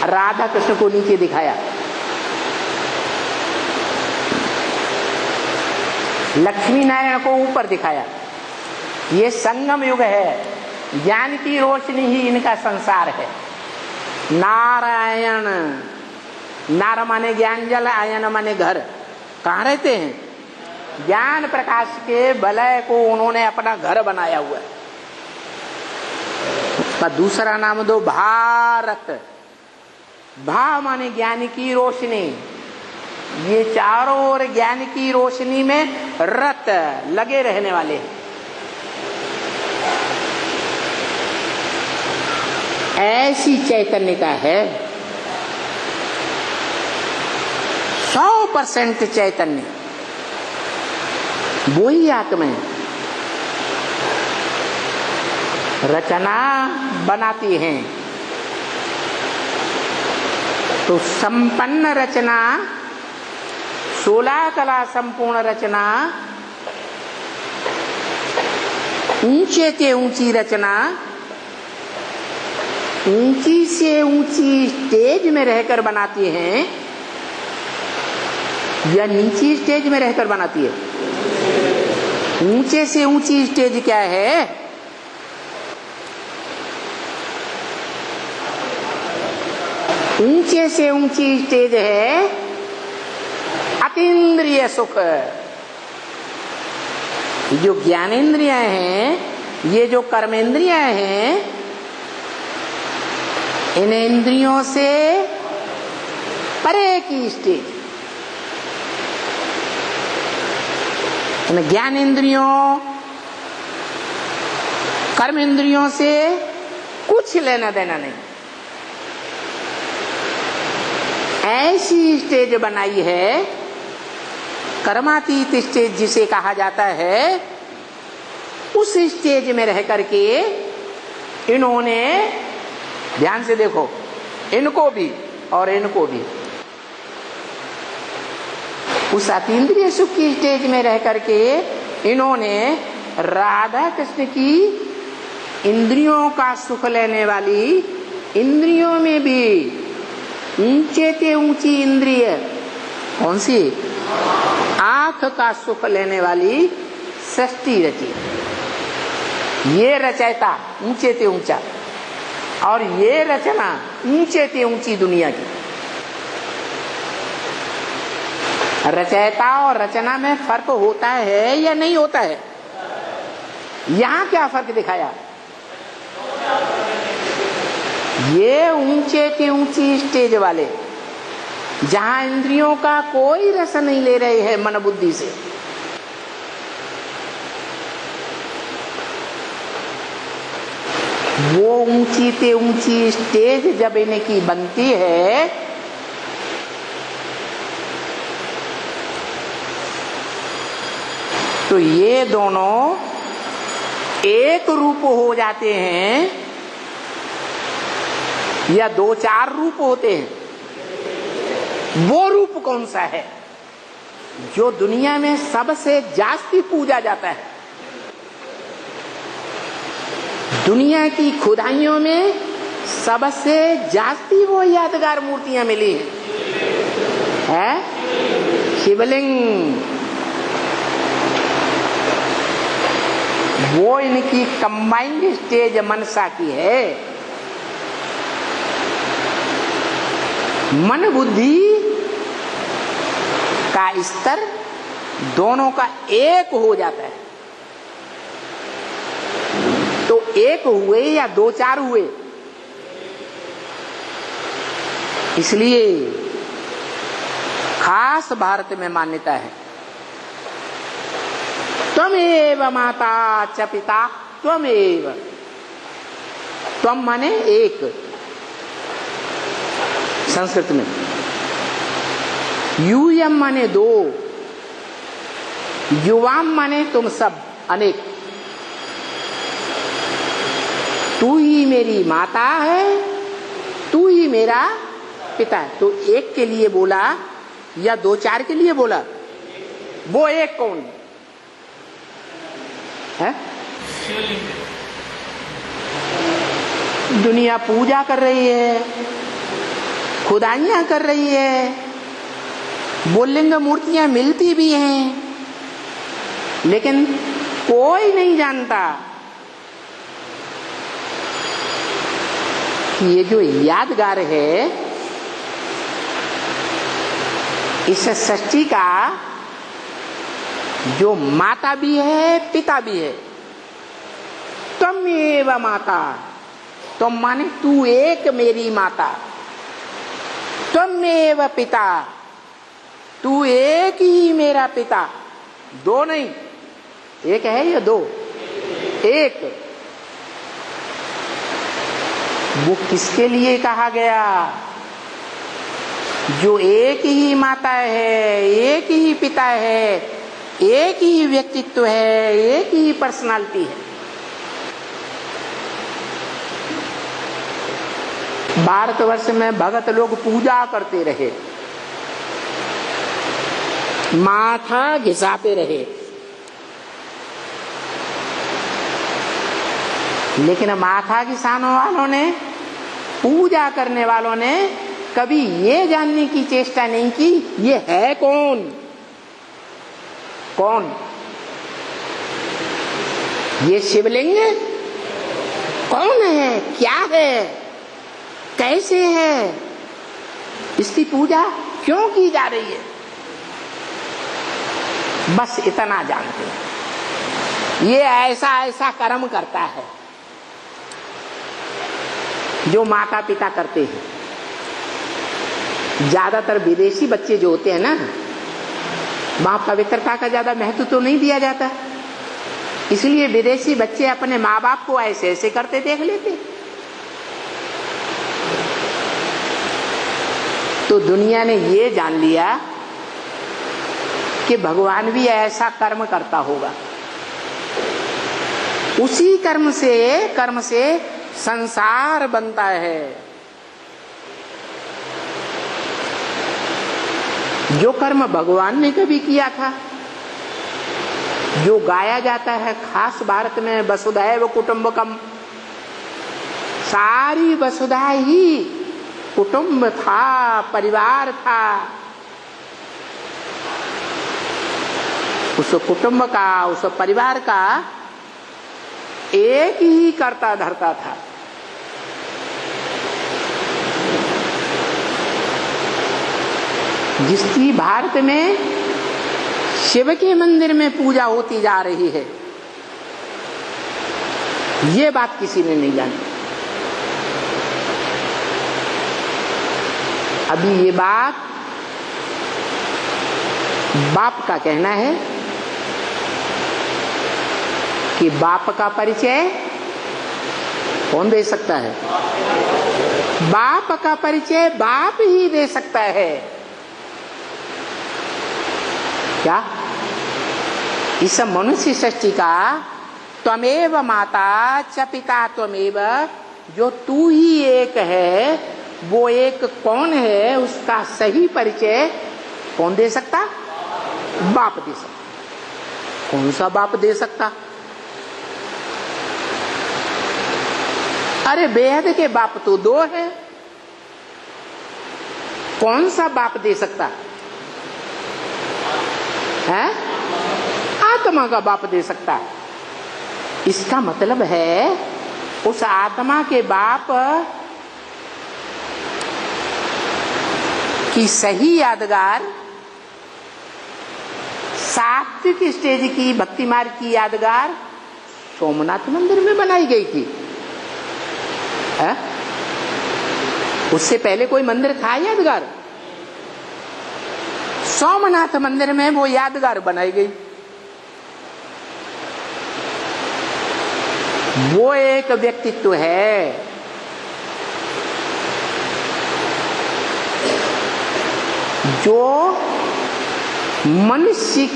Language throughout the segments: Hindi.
राधा कृष्ण को नीचे दिखाया, लक्ष्मी नारायण को ऊपर दिखाया। ये संगम युग है, ज्ञान की रोशनी ही इनका संसार है। नारायण, नार माने ज्ञान जल, आयन माने घर। कहाँ रहते हैं? ज्ञान प्रकाश के वलय को उन्होंने अपना घर बनाया हुआ है। उसका दूसरा नाम दो भारत। भा माने ज्ञान की रोशनी। ये चारों ओर ज्ञान की रोशनी में रत लगे रहने वाले हैं। ऐसी चैतन्यता है, 100% चैतन्य, वही आत्मा है। रचना बनाती हैं तो संपन्न रचना, 16 कला संपूर्ण रचना, ऊंचे से ऊंची रचना, ऊंची से ऊंची स्टेज में रहकर बनाती हैं या नीची स्टेज में रहकर बनाती है? ऊंचे से ऊंची स्टेज क्या है? ऊंचे से ऊंची स्टेज है अतीन्द्रिय सुख। जो ज्ञानेन्द्रियां हैं, ये जो कर्मेंद्रियां हैं, इन इंद्रियों से परे की स्टेज। इन ज्ञान इंद्रियों, कर्म इंद्रियों से कुछ लेना देना नहीं। ऐसी स्टेज बनाई है, कर्मातीत स्टेज जिसे कहा जाता है। उस स्टेज में रह करके इन्होंने, ध्यान से देखो, इनको भी और इनको भी, उस अतीन्द्रिय सुख की स्टेज में रह करके इन्होंने राधा कृष्ण की इंद्रियों का सुख लेने वाली, इंद्रियों में भी ऊंचे से ऊंची इंद्रिय कौन सी? आंख का सुख लेने वाली सृष्टि रची। ये रचयिता ऊंचे से ऊंचा, और ये रचना ऊंचे से ऊंची दुनिया की। रचयिता और रचना में फर्क होता है या नहीं होता है? यहां क्या फर्क दिखाया? ये ऊंचे से ऊंची स्टेज वाले, जहां इंद्रियों का कोई रस नहीं ले रहे हैं मन बुद्धि से, वो ऊंची से ऊंची स्टेज जब इनकी बनती है तो ये दोनों एक रूप हो जाते हैं या दो चार रूप होते हैं? वो रूप कौन सा है जो दुनिया में सबसे जास्ती पूजा जाता है? दुनिया की खुदाइयों में सबसे जास्ती वो यादगार मूर्तियां मिली है शिवलिंग। वो इनकी कंबाइंड स्टेज मनसा की है। मन बुद्धि का स्तर दोनों का एक हो जाता है। तो एक हुए या दो चार हुए? इसलिए खास भारत में मान्यता है, त्वमेव माता च पिता त्वमेव। त्वम माने एक संस्कृत में, यूयम माने दो, युवाम माने तुम सब अनेक। तू ही मेरी माता है, तू ही मेरा पिता है। तो एक के लिए बोला या दो चार के लिए बोला? वो एक कौन है? दुनिया पूजा कर रही है, खुदाइयां कर रही है, बुल्लिंग मूर्तियां मिलती भी हैं, लेकिन कोई नहीं जानता कि ये जो यादगार है इस सृष्टि का जो माता भी है पिता भी है। त्वमेव माता, तुम माने तू एक मेरी माता, त्वमेव पिता, तू एक ही मेरा पिता। दो नहीं, एक है या दो? एक। वो किसके लिए कहा गया? जो एक ही माता है, एक ही पिता है, एक ही व्यक्तित्व है, एक ही पर्सनालिटी है। भारतवर्ष में भगत लोग पूजा करते रहे, माथा घिसाते रहे, लेकिन माथा घिसाने वालों ने, पूजा करने वालों ने कभी ये जानने की चेष्टा नहीं की ये है कौन? कौन? ये शिवलिंग कौन है, क्या है, कैसे है, इसकी पूजा क्यों की जा रही है? बस इतना जानते हैं, ये ऐसा ऐसा कर्म करता है जो माता पिता करते हैं। ज्यादातर विदेशी बच्चे जो होते हैं ना, वहां पवित्रता का ज्यादा महत्व तो नहीं दिया जाता, इसलिए विदेशी बच्चे अपने माँ बाप को ऐसे ऐसे करते देख लेते। तो दुनिया ने ये जान लिया कि भगवान भी ऐसा कर्म करता होगा, उसी कर्म से संसार बनता है। जो कर्म भगवान ने कभी किया था, जो गाया जाता है खास भारत में, वसुधैव कुटुंबकम, सारी वसुधा ही कुटुंब था, परिवार था। उस कुटुंब का, उस परिवार का एक ही करता धरता था। जिसकी भारत में शिव के मंदिर में पूजा होती जा रही है, ये बात किसी ने नहीं जानी। अभी ये बात बाप का कहना है कि बाप का परिचय कौन दे सकता है? बाप का परिचय बाप ही दे सकता है। क्या? इस मनुष्य सृष्टि का त्वमेव माता च पिता त्वमेव, जो तू ही एक है, वो एक कौन है, उसका सही परिचय कौन दे सकता? बाप दे सकता। कौन सा बाप दे सकता? अरे बेहद के बाप तो दो है, कौन सा बाप दे सकता है? आत्मा का बाप दे सकता है। इसका मतलब है उस आत्मा के बाप की सही यादगार, सात्विक स्टेज की भक्ति मार्ग की यादगार सोमनाथ मंदिर में बनाई गई थी। है? उससे पहले कोई मंदिर था यादगार? सोमनाथ मंदिर में वो यादगार बनाई गई। वो एक व्यक्तित्व है जो मनुष्य,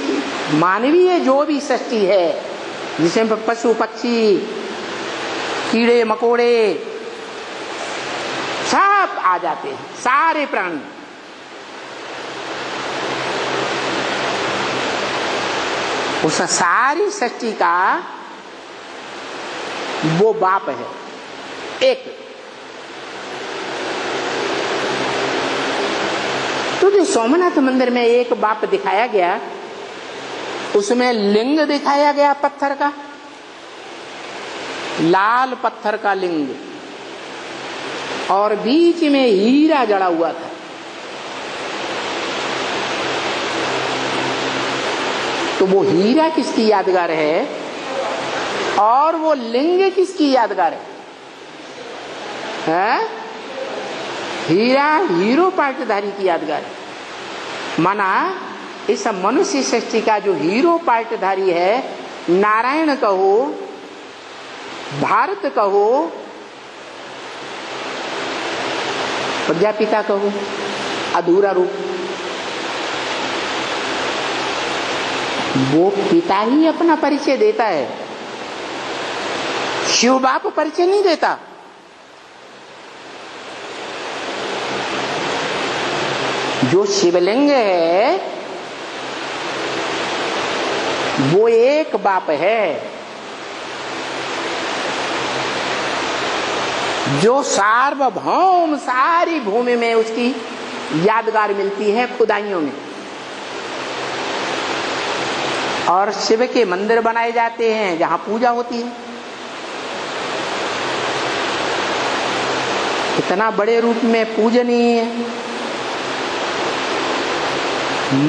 मानवीय जो भी सृष्टि है, जिसमें पशु पक्षी, कीड़े मकोड़े सब आ जाते हैं, सारे प्राणी। उस सारी सृष्टि का वो बाप है एक। तो जो सोमनाथ मंदिर में एक बाप दिखाया गया, उसमें लिंग दिखाया गया पत्थर का, लाल पत्थर का लिंग, और बीच में हीरा जड़ा हुआ था। तो वो हीरा किसकी यादगार है और वो लिंग किसकी यादगार है? हीरा हीरो पार्टधारी की यादगार है। माना इस मनुष्य सृष्टि का जो हीरो पार्टधारी है, नारायण कहो, भारत कहो, प्रजापिता कहो, अधूरा रूप, वो पिता ही अपना परिचय देता है, शिव बाप परिचय नहीं देता। जो शिवलिंग है वो एक बाप है, जो सार्वभौम सारी भूमि में उसकी यादगार मिलती है खुदाइयों में। और शिव के मंदिर बनाए जाते हैं जहां पूजा होती है। इतना बड़े रूप में पूजनीय है,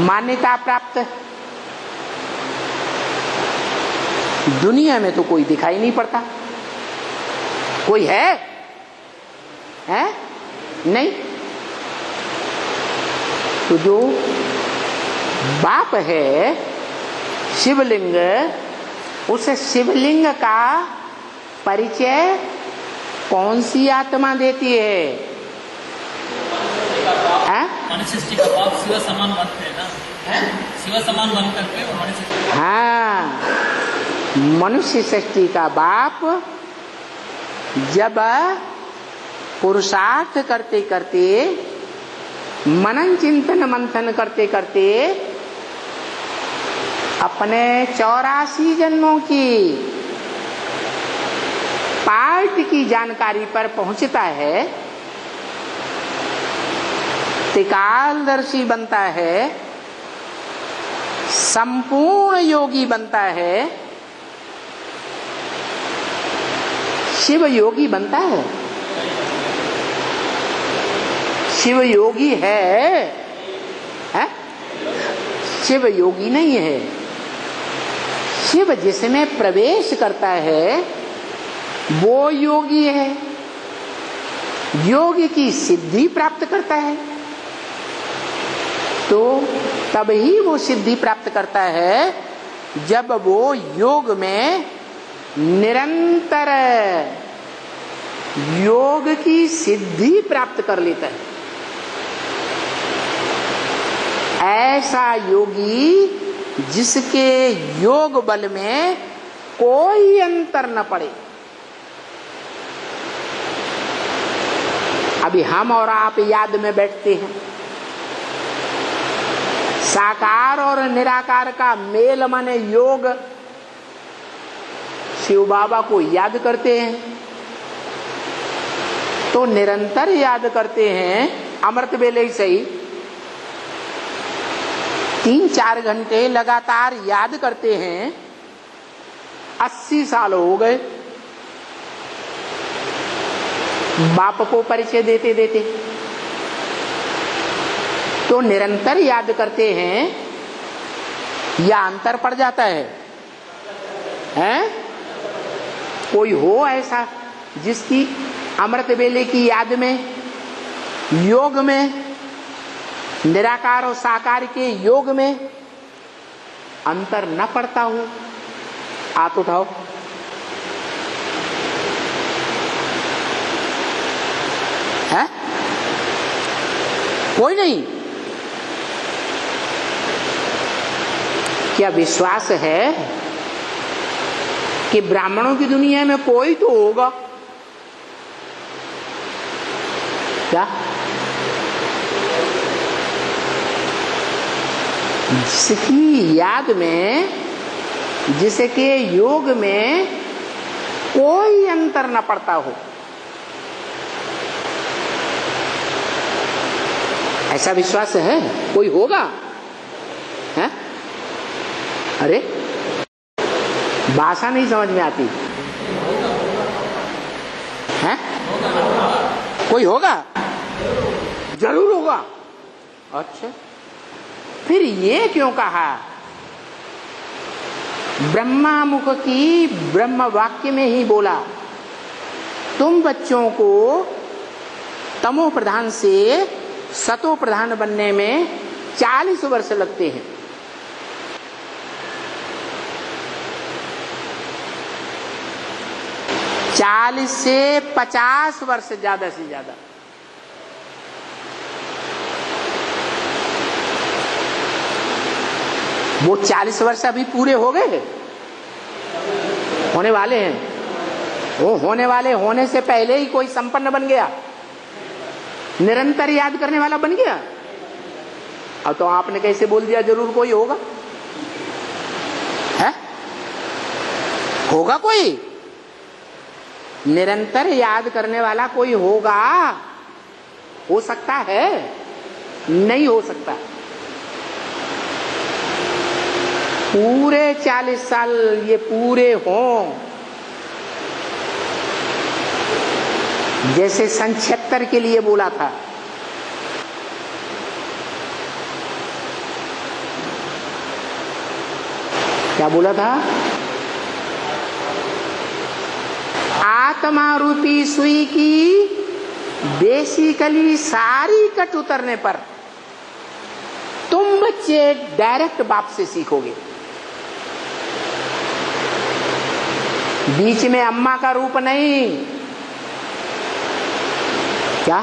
मान्यता प्राप्त है। दुनिया में तो कोई दिखाई नहीं पड़ता। कोई है? नहीं। तो जो बाप है शिवलिंग, उस शिवलिंग का परिचय कौन सी आत्मा देती है? मनुष्य का बाप शिव समान बनते हैं ना, शिव समान बन करके वो मनुष्य। हाँ, मनुष्य सृष्टि का बाप जब पुरुषार्थ करते करते, मनन चिंतन मंथन करते करते अपने 84 जन्मों की पार्ट की जानकारी पर पहुंचता है, त्रिकालदर्शी बनता है, संपूर्ण योगी बनता है, शिव योगी बनता है। शिव योगी है? शिव योगी नहीं है। शिव जिसमें प्रवेश करता है वो योगी है, योग की सिद्धि प्राप्त करता है। तो तब ही वो सिद्धि प्राप्त करता है जब वो योग में निरंतर योग की सिद्धि प्राप्त कर लेता है। ऐसा योगी जिसके योग बल में कोई अंतर न पड़े। अभी हम और आप याद में बैठते हैं, साकार और निराकार का मेल माने योग, शिव बाबा को याद करते हैं तो निरंतर याद करते हैं। अमृत वेले ही सही 3-4 घंटे लगातार याद करते हैं। 80 साल हो गए बाप को परिचय देते देते, तो निरंतर याद करते हैं या अंतर पड़ जाता है? कोई हो ऐसा जिसकी अमृत वेले की याद में, योग में, निराकार और साकार के योग में अंतर न पड़ता हो? हाथ उठाओ। है? कोई नहीं? क्या विश्वास है कि ब्राह्मणों की दुनिया में कोई तो होगा? क्या जिसकी याद में, जिसके योग में कोई अंतर न पड़ता हो? ऐसा विश्वास है कोई होगा? है? अरे भाषा नहीं समझ में आती है? कोई होगा? जरूर होगा। अच्छा, फिर ये क्यों कहा? ब्रह्मा मुख की ब्रह्म वाक्य में ही बोला, तुम बच्चों को तमो प्रधान से सतो प्रधान बनने में 40 वर्ष लगते हैं। चालीस से 50 वर्ष ज्यादा से ज्यादा। वो 40 वर्ष अभी पूरे हो गए, होने वाले हैं। वो होने वाले होने से पहले ही कोई संपन्न बन गया, निरंतर याद करने वाला बन गया। अब तो आपने कैसे बोल दिया जरूर कोई होगा? है? होगा कोई? निरंतर याद करने वाला कोई होगा? हो सकता है? नहीं हो सकता। पूरे 40 साल ये पूरे हों, जैसे सन 76 के लिए बोला था। क्या बोला था? आत्मा रूपी सुई की बेसिकली सारी कट उतरने पर तुम बच्चे डायरेक्ट बाप से सीखोगे। बीच में अम्मा का रूप नहीं। क्या?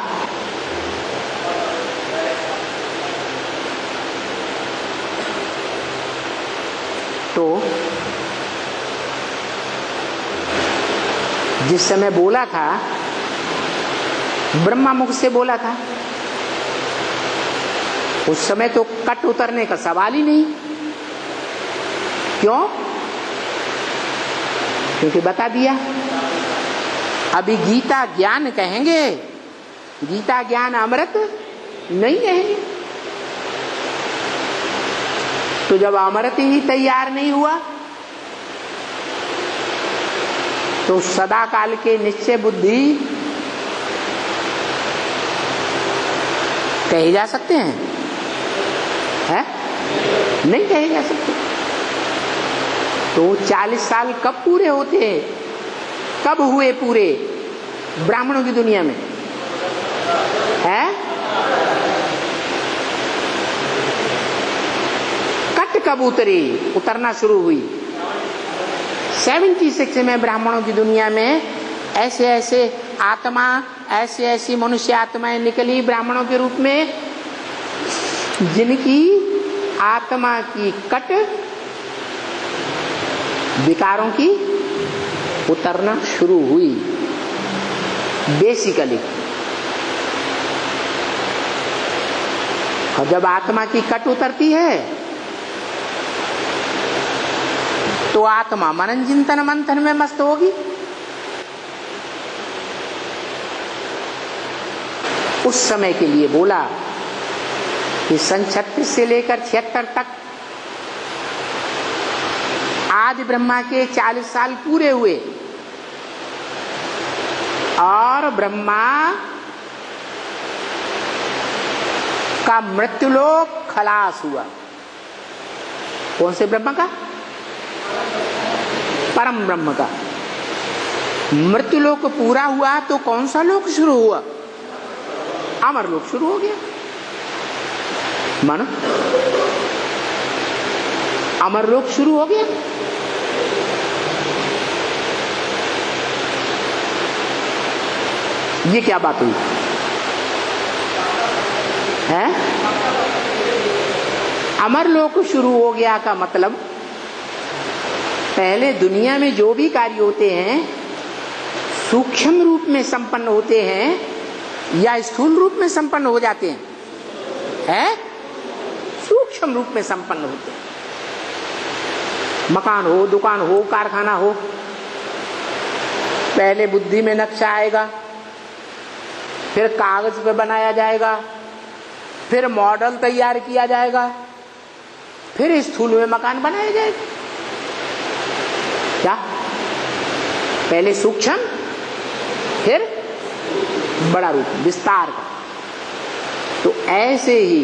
तो जिस समय बोला था, ब्रह्मा मुख से बोला था, उस समय तो कट उतरने का सवाल ही नहीं। क्यों? क्योंकि बता दिया। अभी गीता ज्ञान कहेंगे, गीता ज्ञान अमृत नहीं कहेंगे। तो जब अमृत ही तैयार नहीं हुआ तो सदा काल के निश्चय बुद्धि कहे जा सकते हैं? है? नहीं कहे जा सकते। तो 40 साल कब पूरे होते हैं? कब हुए पूरे ब्राह्मणों की दुनिया में? है? कट कब उतरी, उतरना शुरू हुई? 76 में ब्राह्मणों की दुनिया में ऐसे ऐसे आत्मा, ऐसी ऐसी मनुष्य आत्माएं निकली ब्राह्मणों के रूप में, जिनकी आत्मा की कट विकारों की उतरना शुरू हुई बेसिकली। और जब आत्मा की कट उतरती है तो आत्मा मनन चिंतन मंथन में मस्त होगी। उस समय के लिए बोला कि सन 36 से लेकर 76 तक आदि ब्रह्मा के 40 साल पूरे हुए और ब्रह्मा का मृत्युलोक खलास हुआ। कौन से ब्रह्मा का? परम ब्रह्म का। मृत्युलोक पूरा हुआ तो कौन सा लोक शुरू हुआ? अमर लोक शुरू हो गया। मानो अमर लोक शुरू हो गया। ये क्या बात हुई है? अमर लोक शुरू हो गया का मतलब पहले दुनिया में जो भी कार्य होते हैं सूक्ष्म रूप में संपन्न होते हैं या स्थूल रूप में संपन्न हो जाते हैं? है? सूक्ष्म रूप में संपन्न होते हैं। मकान हो, दुकान हो, कारखाना हो, पहले बुद्धि में नक्शा आएगा, फिर कागज पे बनाया जाएगा, फिर मॉडल तैयार किया जाएगा, फिर स्थूल में मकान बनाया जाएगा। क्या? पहले सूक्ष्म, फिर बड़ा रूप, विस्तार का। तो ऐसे ही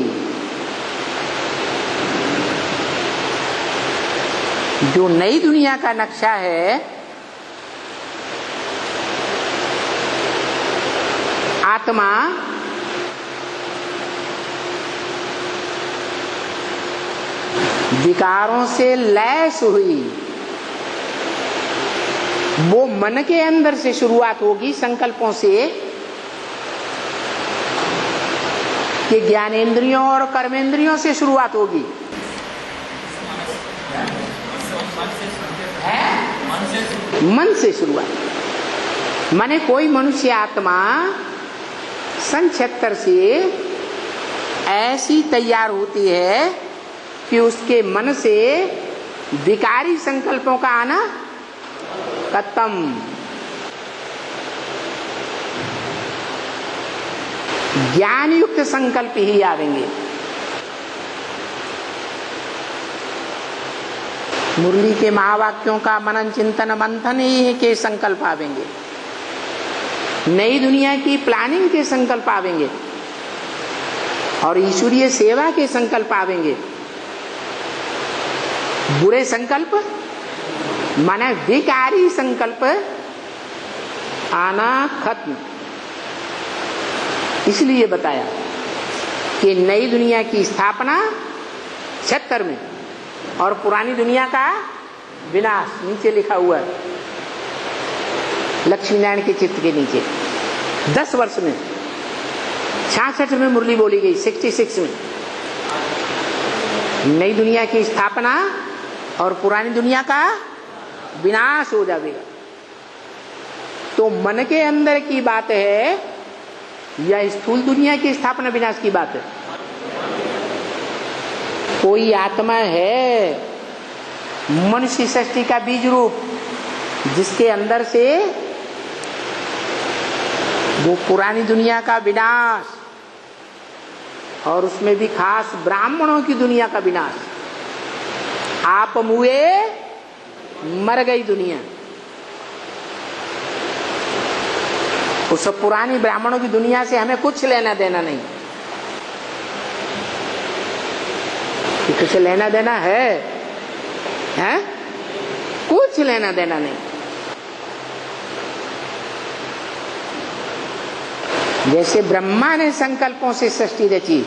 जो नई दुनिया का नक्शा है, आत्मा विकारों से लैस हुई, वो मन के अंदर से शुरुआत होगी, संकल्पों से, कि ज्ञानेंद्रियों और कर्मेंद्रियों से शुरुआत होगी। मन से शुरुआत। माने कोई मनुष्य आत्मा सन 76 से ऐसी तैयार होती है कि उसके मन से विकारी संकल्पों का आना खत्म। ज्ञान युक्त संकल्प ही आवेंगे। मुरली के महावाक्यों का मनन चिंतन मंथन ही के संकल्प आवेंगे। नई दुनिया की प्लानिंग के संकल्प आवेंगे और ईश्वरीय सेवा के संकल्प आवेंगे। बुरे संकल्प माने विकारी संकल्प आना खत्म। इसलिए बताया कि नई दुनिया की स्थापना 76 में और पुरानी दुनिया का विनाश नीचे लिखा हुआ है, लक्ष्मी नारायण के चित्र के नीचे। 10 वर्ष में 66 में मुरली बोली गई, 66 में नई दुनिया की स्थापना और पुरानी दुनिया का विनाश हो जाएगा। तो मन के अंदर की बात है या स्थूल दुनिया की स्थापना विनाश की बात है? कोई आत्मा है मनुष्य सृष्टि का बीज रूप, जिसके अंदर से वो पुरानी दुनिया का विनाश और उसमें भी खास ब्राह्मणों की दुनिया का विनाश। आप मुए मर गई दुनिया। उस पुरानी ब्राह्मणों की दुनिया से हमें कुछ लेना देना नहीं। कुछ लेना देना है, हैं? कुछ लेना देना नहीं। जैसे ब्रह्मा ने संकल्पों से सृष्टि रची,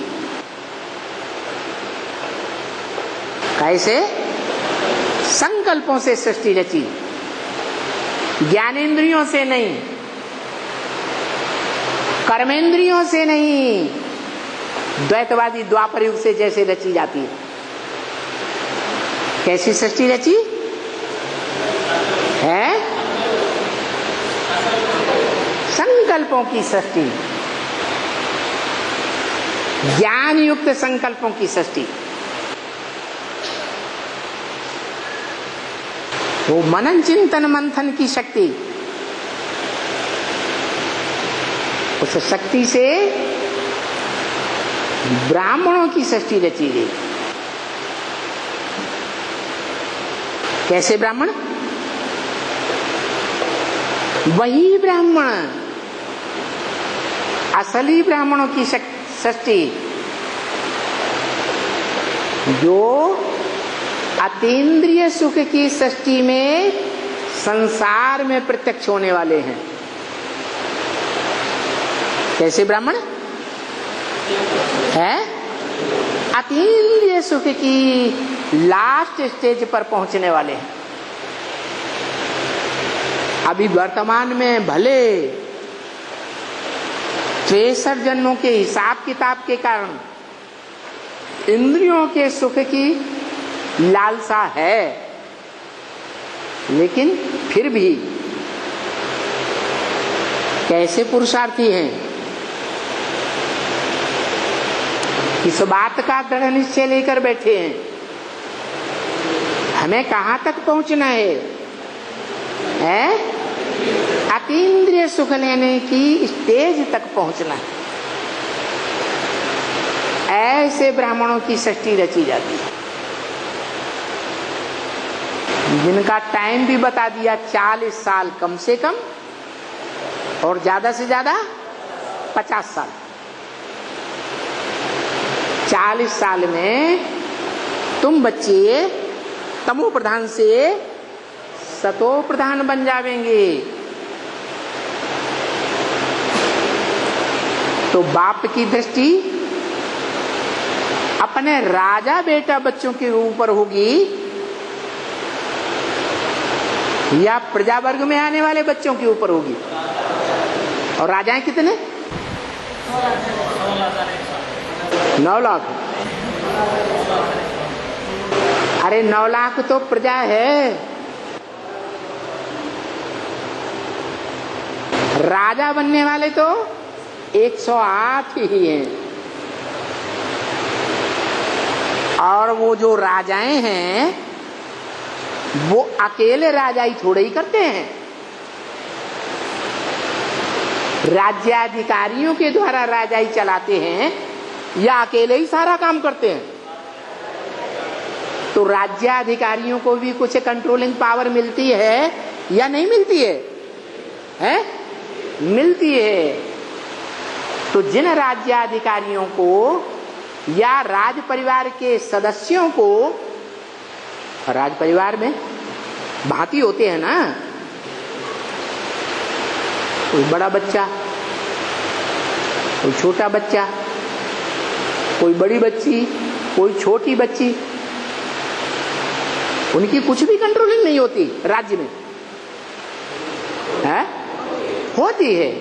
कैसे? संकल्पों से सृष्टि रची, ज्ञानेंद्रियों से नहीं, कर्मेंद्रियों से नहीं, द्वैतवादी द्वापर युग से जैसे रची जाती है। कैसी सृष्टि रची है? संकल्पों की सृष्टि, ज्ञान युक्त संकल्पों की सृष्टि। वो मनन चिंतन मंथन की शक्ति, उस शक्ति से ब्राह्मणों की सृष्टि रची गई। कैसे ब्राह्मण? वही ब्राह्मण, असली ब्राह्मणों की सृष्टि जो अतीन्द्रिय सुख की सृष्टि में संसार में प्रत्यक्ष होने वाले हैं। कैसे ब्राह्मण है? अतीन्द्रिय सुख की लास्ट स्टेज पर पहुंचने वाले हैं। अभी वर्तमान में भले 63 जन्मों के हिसाब किताब के कारण इंद्रियों के सुख की लालसा है, लेकिन फिर भी कैसे पुरुषार्थी हैं? इस बात का दृढ़ निश्चय लेकर बैठे हैं, हमें कहाँ तक पहुंचना है? अतीन्द्रिय सुख लेने की स्टेज तक पहुंचना है। ऐसे ब्राह्मणों की सृष्टि रची जाती है, जिनका टाइम भी बता दिया 40 साल कम से कम और ज्यादा से ज्यादा 50 साल। 40 साल में तुम बच्चे तमो प्रधान से सतो प्रधान बन जावेंगे। तो बाप की दृष्टि अपने राजा बेटा बच्चों के ऊपर होगी या प्रजा वर्ग में आने वाले बच्चों के ऊपर होगी? और राजाएं कितने? 9 लाख। अरे 9 लाख तो प्रजा है, राजा बनने वाले तो 108 ही हैं। और वो जो राजाएं हैं वो अकेले राजा ही थोड़े ही करते हैं, राज्याधिकारियों के द्वारा राजा ही चलाते हैं या अकेले ही सारा काम करते हैं? तो राज्याधिकारियों को भी कुछ कंट्रोलिंग पावर मिलती है या नहीं मिलती है? हैं? मिलती है। तो जिन राज्याधिकारियों को या राज परिवार के सदस्यों को, राज परिवार में भांति होते हैं ना, कोई बड़ा बच्चा, कोई छोटा बच्चा, कोई बड़ी बच्ची, कोई छोटी बच्ची, उनकी कुछ भी कंट्रोलिंग नहीं होती राज्य में, है? होती है।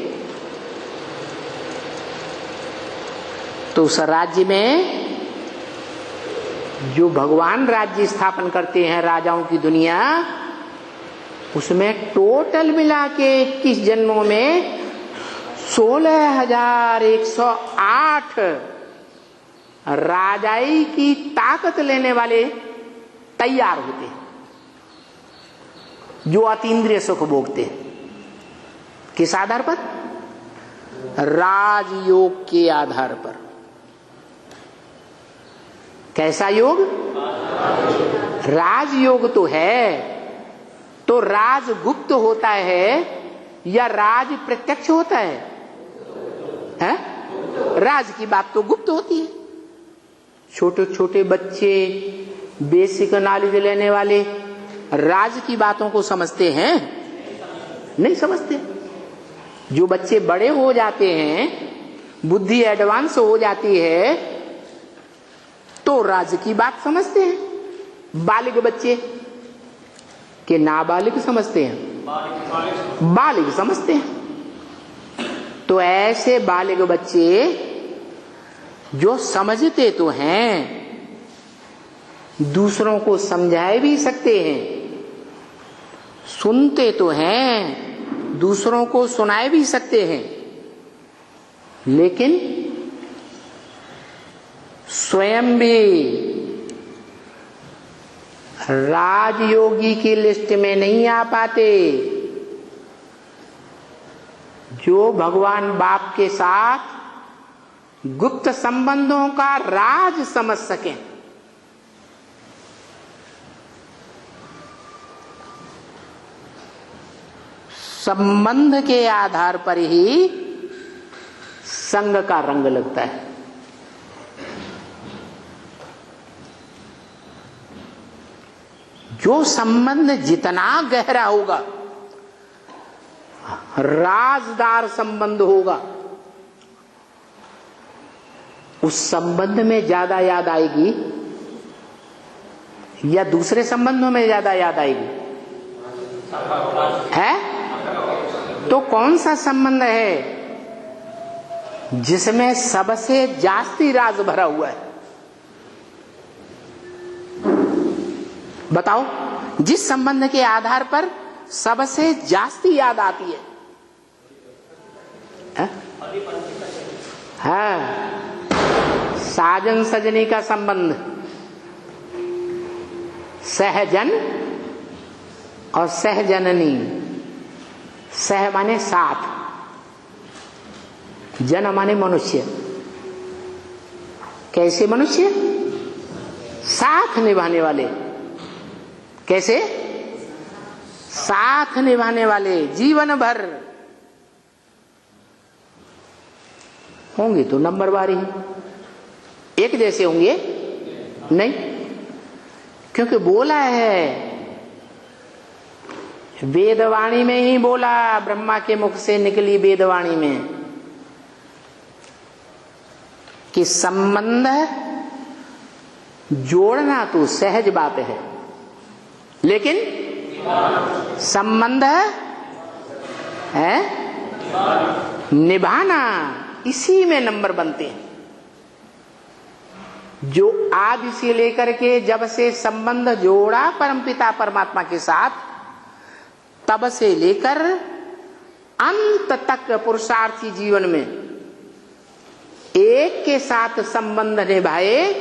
तो उस राज्य में जो भगवान राज्य स्थापन करते हैं, राजाओं की दुनिया, उसमें टोटल मिला के 21 जन्मों में 16,108 राजाई की ताकत लेने वाले तैयार होते हैं, जो अतीन्द्रिय सुख भोगते हैं। किस आधार पर? राजयोग के आधार पर। कैसा योग? राजयोग तो है, तो राज गुप्त होता है या राज प्रत्यक्ष होता है? हैं? राज की बात तो गुप्त होती है। छोटे छोटे बच्चे, बेसिक नॉलेज लेने वाले राज की बातों को समझते हैं? नहीं समझते। जो बच्चे बड़े हो जाते हैं, बुद्धि एडवांस हो जाती है, तो राज की बात समझते हैं। बालिग बच्चे के नाबालिग समझते हैं? बालिग समझते हैं। तो ऐसे बालिग बच्चे जो समझते तो हैं, दूसरों को समझाए भी सकते हैं, सुनते तो हैं, दूसरों को सुनाए भी सकते हैं, लेकिन स्वयं भी राजयोगी की लिस्ट में नहीं आ पाते, जो भगवान बाप के साथ गुप्त संबंधों का राज समझ सकें। संबंध के आधार पर ही संग का रंग लगता है। जो संबंध जितना गहरा होगा, राजदार संबंध होगा, उस संबंध में ज्यादा याद आएगी या दूसरे संबंधों में ज्यादा याद आएगी? है? तो कौन सा संबंध है जिसमें सबसे जास्ती राज भरा हुआ है? बताओ, जिस संबंध के आधार पर सबसे जास्ती याद आती है? हाँ, साजन सजनी का संबंध, सहजन और सहजननी। सह माने साथ, जन माने मनुष्य। कैसे मनुष्य? साथ निभाने वाले। कैसे? साथ निभाने वाले, जीवन भर होंगे तो नंबरवार ही, एक जैसे होंगे नहीं, क्योंकि बोला है, वेदवाणी में ही बोला, ब्रह्मा के मुख से निकली वेदवाणी में कि संबंध जोड़ना तो सहज बात है, लेकिन संबंध है निभाना, इसी में नंबर बनते हैं। जो आदि से लेकर के जब से संबंध जोड़ा परमपिता परमात्मा के साथ, तब से लेकर अंत तक पुरुषार्थी जीवन में एक के साथ संबंध निभाए,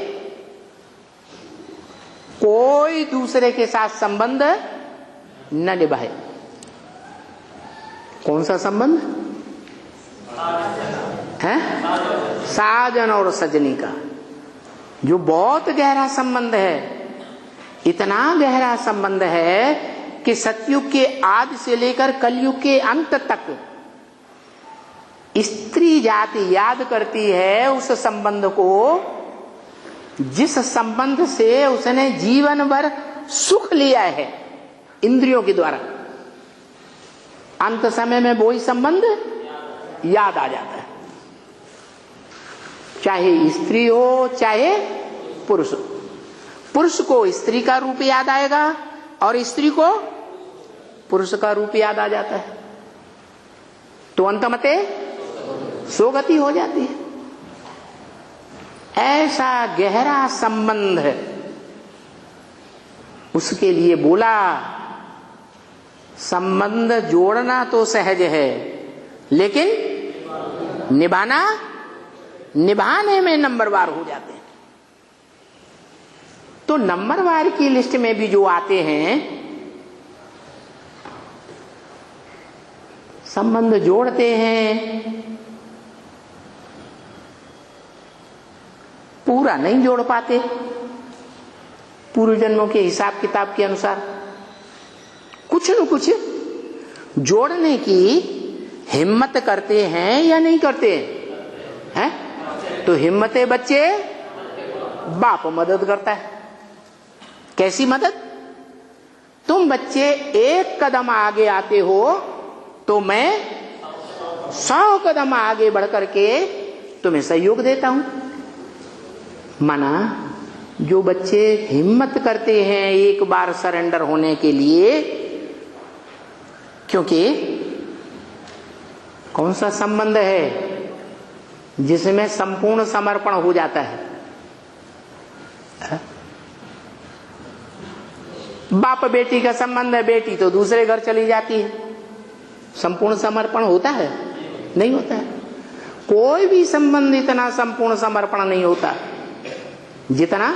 कोई दूसरे के साथ संबंध न निभाए। कौन सा संबंध है? साजन और सजनी का, जो बहुत गहरा संबंध है। इतना गहरा संबंध है कि सतयुग के आदि से लेकर कलयुग के अंत तक स्त्री जाति याद करती है उस संबंध को, जिस संबंध से उसने जीवन भर सुख लिया है इंद्रियों के द्वारा। अंत समय में वही संबंध याद आ जाता है, चाहे स्त्री हो चाहे पुरुष। पुरुष को स्त्री का रूप याद आएगा और स्त्री को पुरुष का रूप याद आ जाता है, तो अंतमते सोगति हो जाती है। ऐसा गहरा संबंध है, उसके लिए बोला संबंध जोड़ना तो सहज है, लेकिन निभाने में नंबरवार हो जाते हैं। तो नंबरवार की लिस्ट में भी जो आते हैं, संबंध जोड़ते हैं, पूरा नहीं जोड़ पाते पूर्व जन्मों के हिसाब किताब के अनुसार, कुछ न कुछ जोड़ने की हिम्मत करते हैं या नहीं करते हैं? तो हिम्मते बच्चे बाप मदद करता है। कैसी मदद? तुम बच्चे एक कदम आगे आते हो तो मैं 100 कदम आगे बढ़ करके तुम्हें सहयोग देता हूं। माना जो बच्चे हिम्मत करते हैं एक बार सरेंडर होने के लिए, क्योंकि कौन सा संबंध है जिसमें संपूर्ण समर्पण हो जाता है? बाप बेटी का संबंध है, बेटी तो दूसरे घर चली जाती है, संपूर्ण समर्पण होता है? नहीं होता है। कोई भी संबंध इतना संपूर्ण समर्पण नहीं होता जितना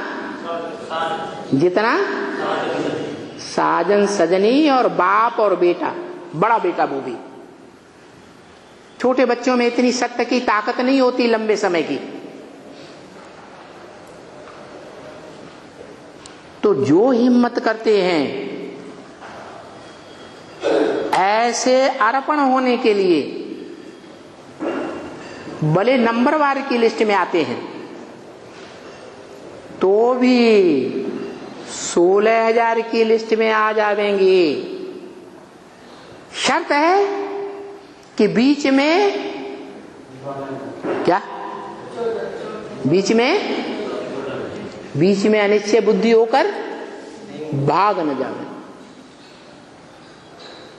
साजन सजनी और बाप और बेटा, बड़ा बेटा वो भी। छोटे बच्चों में इतनी सत्य की ताकत नहीं होती लंबे समय की। तो जो हिम्मत करते हैं ऐसे अर्पण होने के लिए, भले नंबरवार की लिस्ट में आते हैं तो भी 16,000 की लिस्ट में आ जाएंगे। शर्त है कि बीच में क्या? बीच में अनिश्चय बुद्धि होकर भाग न जाए,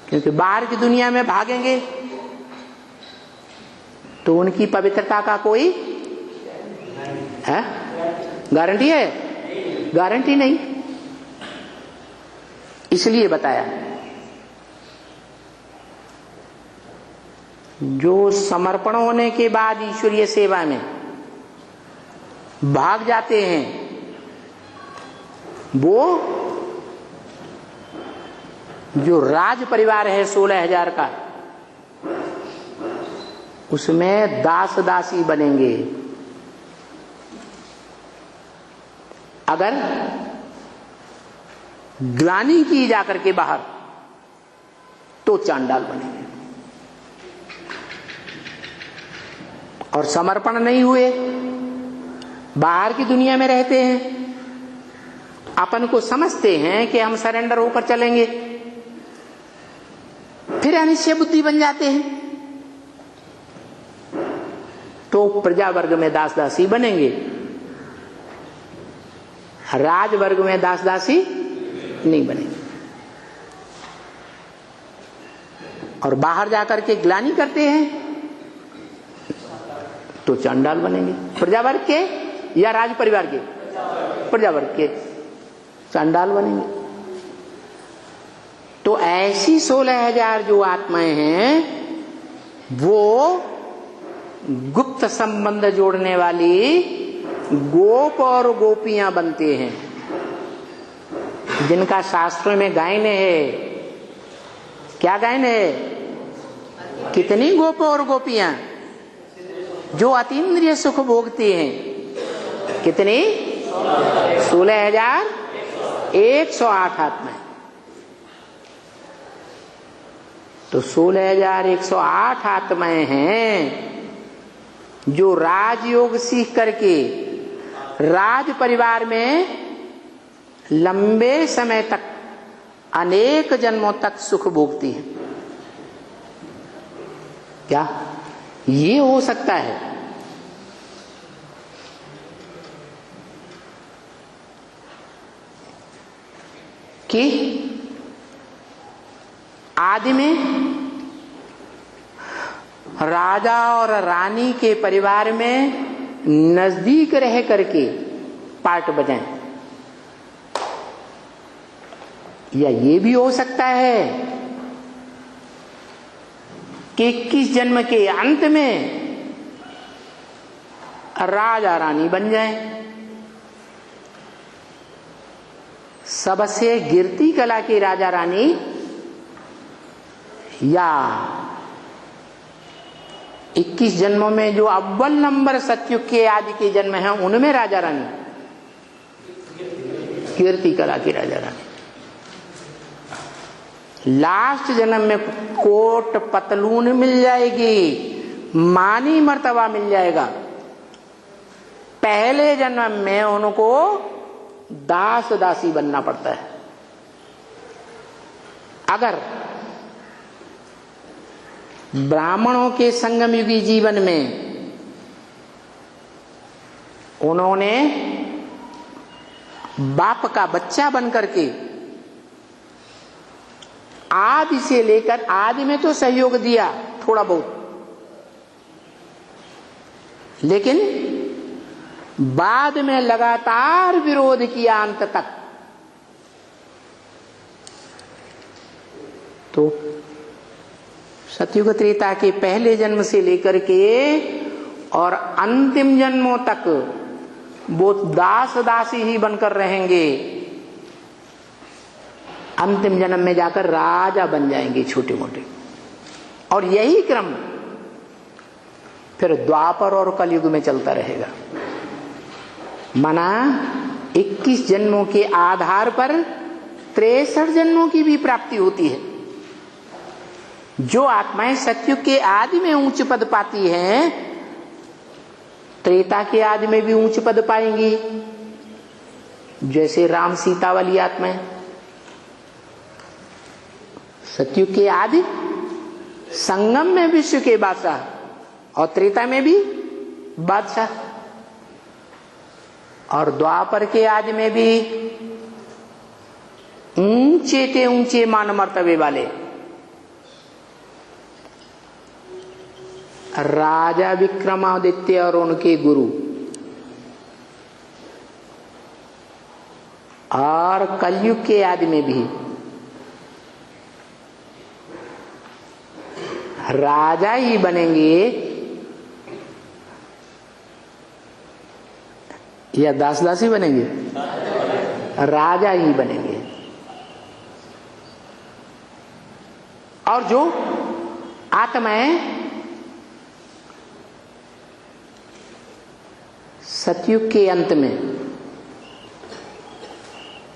क्योंकि बाहर की दुनिया में भागेंगे तो उनकी पवित्रता का कोई है? गारंटी है? गारंटी नहीं। इसलिए बताया जो समर्पण होने के बाद ईश्वरीय सेवा में भाग जाते हैं, वो जो राज परिवार है 16,000 का, उसमें दास दासी बनेंगे। अगर ग्लानि की जाकर के बाहर, तो चांडाल बनेंगे। और समर्पण नहीं हुए, बाहर की दुनिया में रहते हैं, अपन को समझते हैं कि हम सरेंडर होकर चलेंगे, फिर अनिश्चय बुद्धि बन जाते हैं, तो प्रजा वर्ग में दास दासी बनेंगे, राज वर्ग में दास दासी नहीं बनेंगे। और बाहर जाकर के ग्लानि करते हैं तो चांडाल बनेंगे। प्रजा वर्ग के या राज परिवार के? प्रजा वर्ग के चांडाल बनेंगे। तो ऐसी 16,000 जो आत्माएं हैं, वो गुप्त संबंध जोड़ने वाली गोप और गोपियां बनते हैं, जिनका शास्त्रों में गायन है। क्या गायन है? कितनी गोप और गोपियां जो अतीन्द्रिय सुख भोगती हैं। कितनी? 16,108 आत्माएं। तो 16,108 आत्माएं हैं जो राजयोग सीख करके राज परिवार में लंबे समय तक, अनेक जन्मों तक सुख भोगती हैं। क्या ये हो सकता है? कि आदि में राजा और रानी के परिवार में नजदीक रह करके पार्ट बजाएं, या ये भी हो सकता है कि 21 जन्म के अंत में राजा रानी बन जाएं। सबसे गिरती कला की राजा रानी, या 21 जन्मों में जो अव्वल नंबर सतयुग के आदि के जन्म हैं, उनमें राजा रानी, कीर्ति कला की राजा रानी। लास्ट जन्म में कोट पतलून मिल जाएगी, मानी मर्तबा मिल जाएगा। पहले जन्म में उनको दास दासी बनना पड़ता है। अगर ब्राह्मणों के संगम युगी जीवन में उन्होंने बाप का बच्चा बनकर के आदि से लेकर, आदि में तो सहयोग दिया थोड़ा बहुत, लेकिन बाद में लगातार विरोध किया अंत तक, तो सतयुग त्रेता के पहले जन्म से लेकर के और अंतिम जन्मों तक वो दास दासी ही बनकर रहेंगे। अंतिम जन्म में जाकर राजा बन जाएंगे छोटे मोटे। और यही क्रम फिर द्वापर और कलयुग में चलता रहेगा। माना 21 जन्मों के आधार पर 63 जन्मों की भी प्राप्ति होती है। जो आत्माएं सतयुग के आदि में उच्च पद पाती हैं, त्रेता के आदि में भी उच्च पद पाएंगी। जैसे राम सीता वाली आत्माएं सतयुग के आदि संगम में विश्व के बादशाह और त्रेता में भी बादशाह, और द्वापर के आदि में भी ऊंचे ते ऊंचे मान मर्तबे वाले राजा विक्रमादित्य और उनके गुरु, और कलयुग के आदि में भी राजा ही बनेंगे या दास दासी बनेंगे? राजा ही बनेंगे। और जो आत्माएं सतयुग के अंत में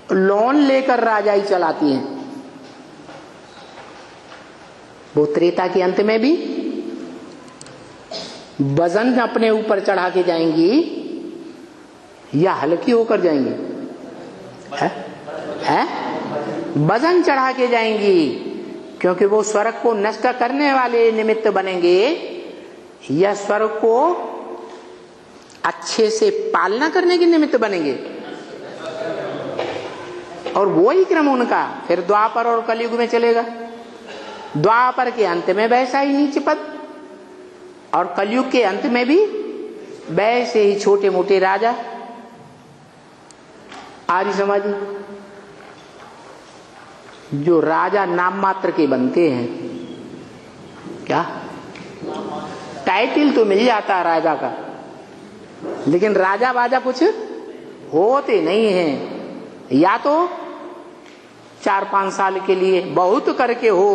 लोन लेकर राजाई चलाती हैं। वो त्रेता के अंत में भी वजन अपने ऊपर चढ़ा के जाएंगी या हल्की होकर जाएंगी? है? वजन चढ़ा के जाएंगी, क्योंकि वो स्वर्ग को नष्ट करने वाले निमित्त बनेंगे या स्वर्ग को अच्छे से पालना करने के निमित्त बनेंगे। और वो ही क्रम उनका फिर द्वापर और कलयुग में चलेगा। द्वापर के अंत में वैसा ही नीच पद और कलयुग के अंत में भी वैसे ही छोटे मोटे राजा आर्य समाजी, जो राजा नाम मात्र के बनते हैं। क्या टाइटल तो मिल जाता है राजा का, लेकिन राजा बाजा कुछ होते नहीं हैं। या तो 4-5 साल के लिए बहुत करके हो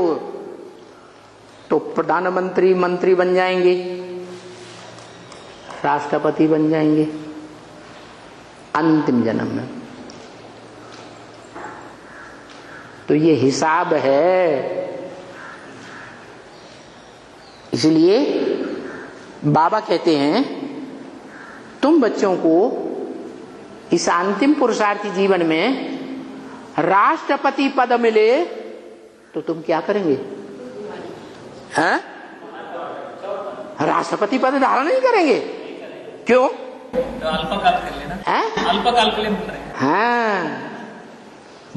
तो प्रधानमंत्री मंत्री बन जाएंगे, राष्ट्रपति बन जाएंगे अंतिम जन्म में। तो ये हिसाब है। इसलिए बाबा कहते हैं तुम बच्चों को इस अंतिम पुरुषार्थी जीवन में राष्ट्रपति पद मिले तो तुम क्या करेंगे? हैं? राष्ट्रपति पद धारण नहीं करेंगे। क्यों? तो अल्पकाल कर लेना। अल्पकाल के लिए मिल रहे हैं। हाँ,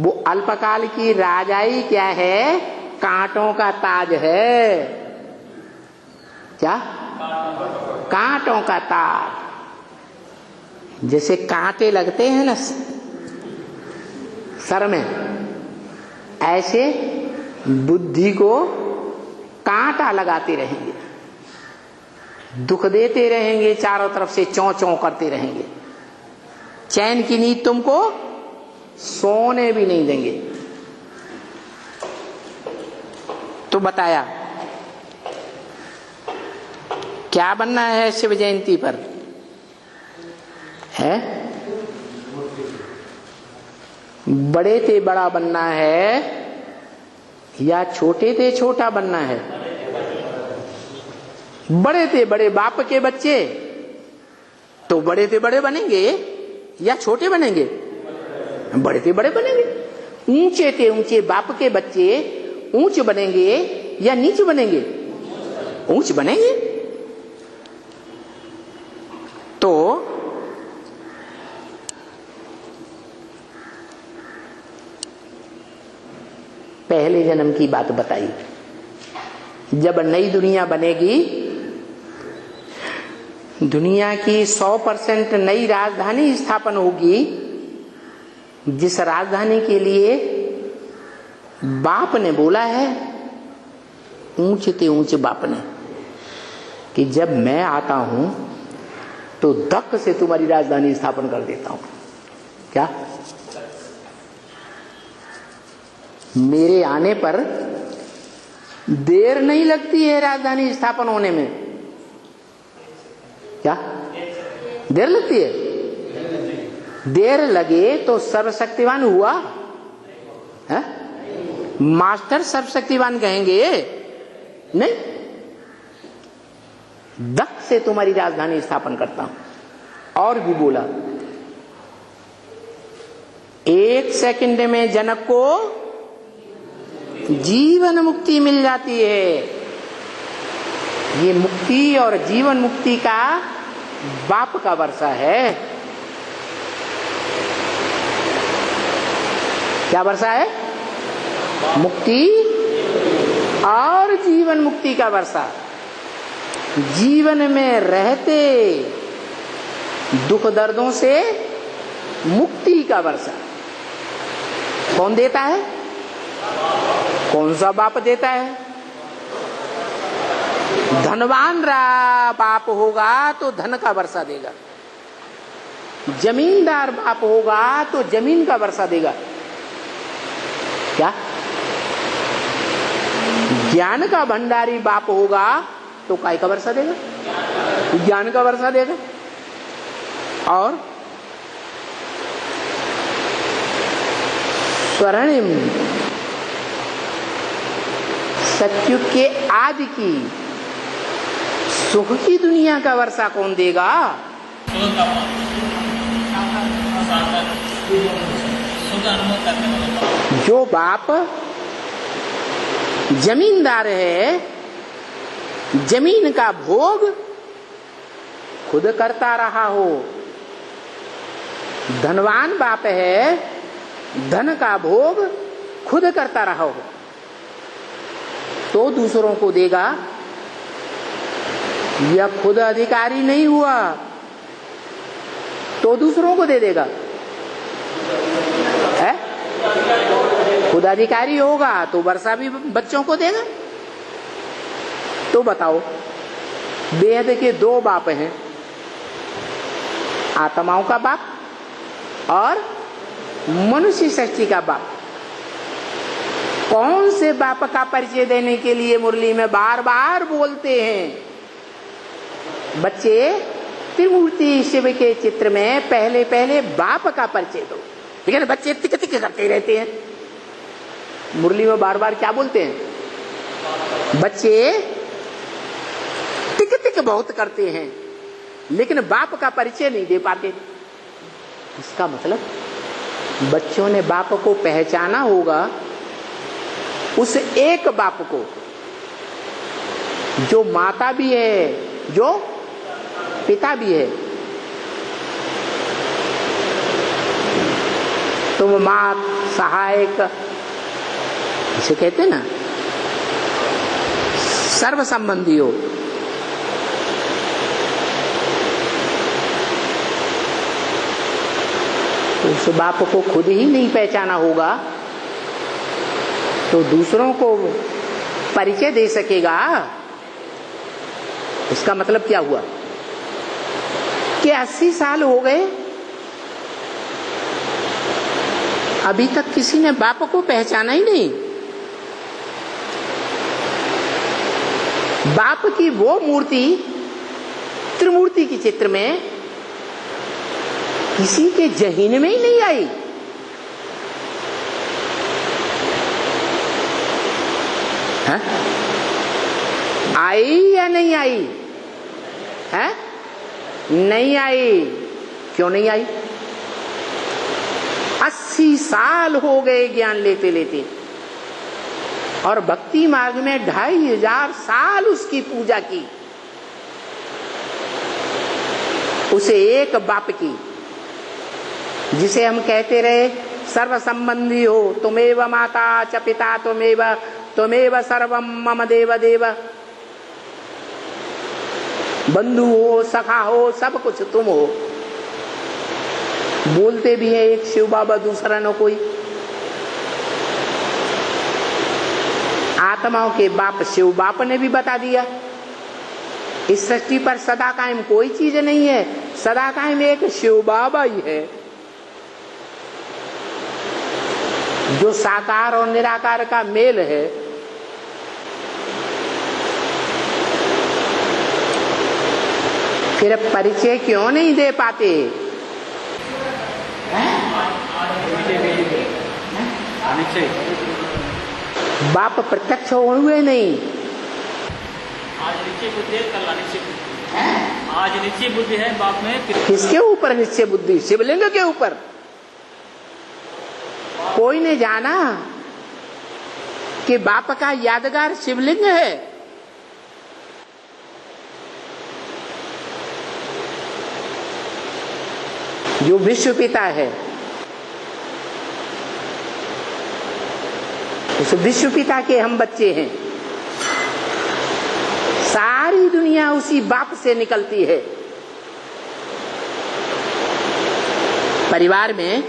वो अल्पकाल की राजाई क्या है? कांटों का ताज है। क्या? कांटों का ताज। जैसे कांटे लगते हैं ना सर में, ऐसे बुद्धि को कांटा लगाते रहेंगे, दुख देते रहेंगे, चारों तरफ से चौं चौं करते रहेंगे। चैन की नींद तुमको सोने भी नहीं देंगे। तो बताया क्या बनना है शिव जयंती पर? है बड़े थे बड़ा बनना है या छोटे थे छोटा बनना है? बड़े थे बड़े बाप के बच्चे तो बड़े थे बड़े बनेंगे या छोटे बनेंगे? बड़े थे बड़े बनेंगे। ऊंचे थे ऊंचे बाप के बच्चे ऊंच बनेंगे या नीच बनेंगे? ऊंच बनेंगे। तो पहले जन्म की बात बताई। जब नई दुनिया बनेगी, दुनिया की 100% नई राजधानी स्थापन होगी, जिस राजधानी के लिए बाप ने बोला है, ऊंचे ते ऊंचे बाप ने, कि जब मैं आता हूं तो धक से तुम्हारी राजधानी स्थापन कर देता हूं। क्या? मेरे आने पर देर नहीं लगती है राजधानी स्थापन होने में। क्या देर लगती है? देर लगे तो सर्वशक्तिवान हुआ है? मास्टर सर्वशक्तिवान कहेंगे नहीं, दक से तुम्हारी राजधानी स्थापन करता हूं। और भी बोला 1 सेकंड में जनक को जीवन मुक्ति मिल जाती है। ये मुक्ति और जीवन मुक्ति का बाप का वर्षा है। क्या वर्षा है? मुक्ति और जीवन मुक्ति का वर्षा। जीवन में रहते दुख दर्दों से मुक्ति का वर्षा कौन देता है? कौन सा बाप देता है? धनवान बाप होगा तो धन का वर्षा देगा, जमींदार बाप होगा तो जमीन का वर्षा देगा। क्या? ज्ञान का भंडारी बाप होगा तो काय का वर्षा देगा? ज्ञान का वर्षा देगा। और स्वर्णिम सत्युग के आदि की सुख की दुनिया का वर्षा कौन देगा? सुख का साधन, सुख अनुभव करने वाला बाप। जो बाप जमींदार है, जमीन का भोग खुद करता रहा हो, धनवान बाप है, धन का भोग खुद करता रहा हो, तो दूसरों को देगा। या खुद अधिकारी नहीं हुआ तो दूसरों को दे देगा? है? खुद अधिकारी होगा तो वर्षा भी बच्चों को देगा। तो बताओ, बेहद के दो बाप हैं, आत्माओं का बाप और मनुष्य सृष्टि का बाप। कौन से बाप का परिचय देने के लिए मुरली में बार बार बोलते हैं? बच्चे त्रिमूर्ति शिव के चित्र में पहले पहले बाप का परिचय दो। लेकिन बच्चे तिक तिक करते रहते हैं। मुरली में बार बार क्या बोलते हैं? बच्चे तिक तिक बहुत करते हैं, लेकिन बाप का परिचय नहीं दे पाते। इसका मतलब बच्चों ने बाप को पहचाना होगा, उस एक बाप को जो माता भी है, जो पिता भी है। तुम मात सहायक इसे कहते ना, सर्व संबंधी हो। उस बाप को खुद ही नहीं पहचाना होगा तो दूसरों को परिचय दे सकेगा? इसका मतलब क्या हुआ कि 80 साल हो गए, अभी तक किसी ने बाप को पहचाना ही नहीं। बाप की वो मूर्ति त्रिमूर्ति के चित्र में किसी के जहीन में ही नहीं आई। है? आई या नहीं आई? है? नहीं आई। क्यों नहीं आई? 80 साल हो गए ज्ञान लेते लेते, और भक्ति मार्ग में 2500 साल उसकी पूजा की। उसे एक बाप की, जिसे हम कहते रहे सर्व संबंधी हो, तुमेव माता च पिता तुमेव सर्वम मम देव देव, बंधु हो, सखा हो, सब कुछ तुम हो। बोलते भी है एक शिव बाबा, दूसरा न कोई। आत्माओं के बाप शिव बाप ने भी बता दिया, इस सृष्टि पर सदा कायम कोई चीज नहीं है, सदा कायम एक शिव बाबा ही है, जो साकार और निराकार का मेल है। फिर परिचय क्यों नहीं दे पाते? बाप प्रत्यक्ष हुए नहीं। आज निश्चय बुद्धि है, कल अनिश्चय बुद्धि है। आज निश्चय बुद्धि है बाप में। किसके ऊपर निश्चय बुद्धि? शिवलिंग के ऊपर। कोई ने जाना कि बाप का यादगार शिवलिंग है। जो विश्व पिता है, उस विश्व पिता के हम बच्चे हैं। सारी दुनिया उसी बाप से निकलती है। परिवार में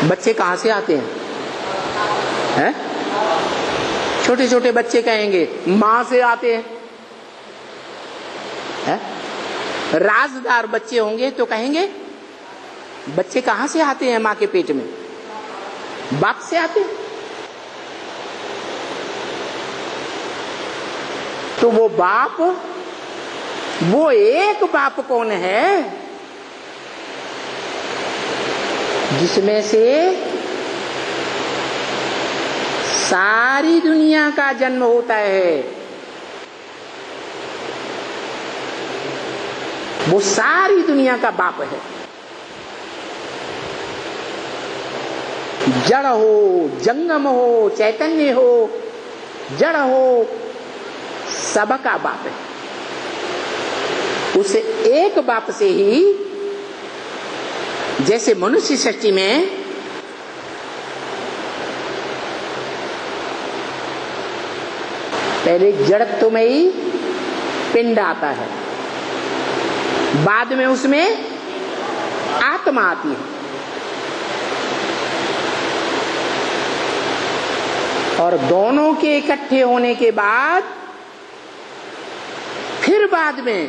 बच्चे कहां से आते हैं? छोटे छोटे बच्चे कहेंगे मां से आते हैं। राजदार बच्चे होंगे तो कहेंगे बच्चे कहां से आते हैं? मां के पेट में बाप से आते हैं। तो वो बाप, वो एक बाप कौन है? जिसमें से सारी दुनिया का जन्म होता है, वो सारी दुनिया का बाप है। जड़ हो, जंगम हो, चैतन्य हो, जड़ हो, सबका बाप है। उस एक बाप से ही, जैसे मनुष्य सृष्टि में पहले जड़त्व में ही पिंड आता है, बाद में उसमें आत्मा आती है, और दोनों के इकट्ठे होने के बाद फिर बाद में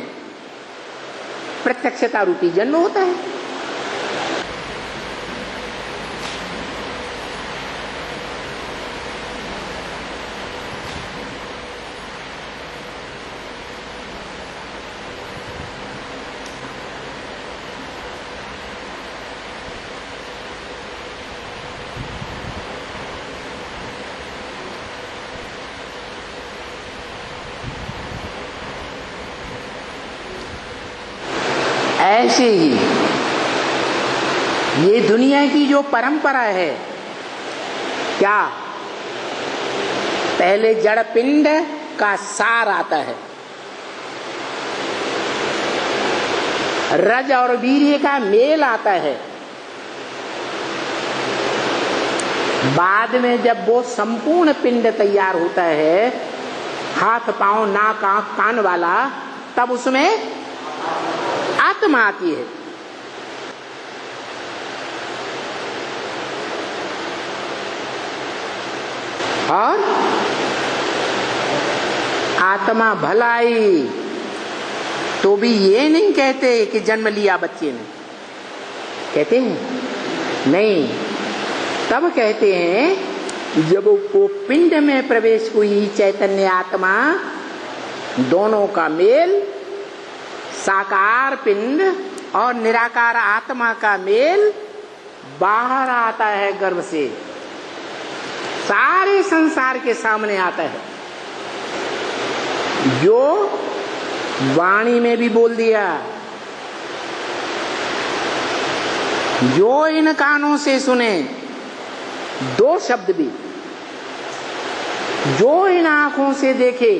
प्रत्यक्षता रूपी जन्म होता है। ऐसे ही ये दुनिया की जो परंपरा है, क्या पहले जड़ पिंड का सार आता है, रज और वीर्य का मेल आता है, बाद में जब वो संपूर्ण पिंड तैयार होता है, हाथ पांव नाक आंख कान वाला, तब उसमें आत्मा आती है। और आत्मा भलाई तो भी ये नहीं कहते कि जन्म लिया बच्चे ने, कहते हैं नहीं, तब कहते हैं जब वो पिंड में प्रवेश हुई चैतन्य आत्मा, दोनों का मेल, साकार पिंड और निराकार आत्मा का मेल बाहर आता है गर्भ से, सारे संसार के सामने आता है। जो वाणी में भी बोल दिया, जो इन कानों से सुने, दो शब्द भी, जो इन आंखों से देखे,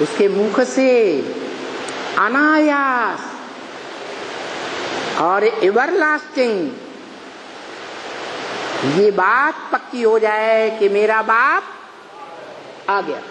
उसके मुख से अनायास और एवरलास्टिंग ये बात पक्की हो जाए कि मेरा बाप आ गया।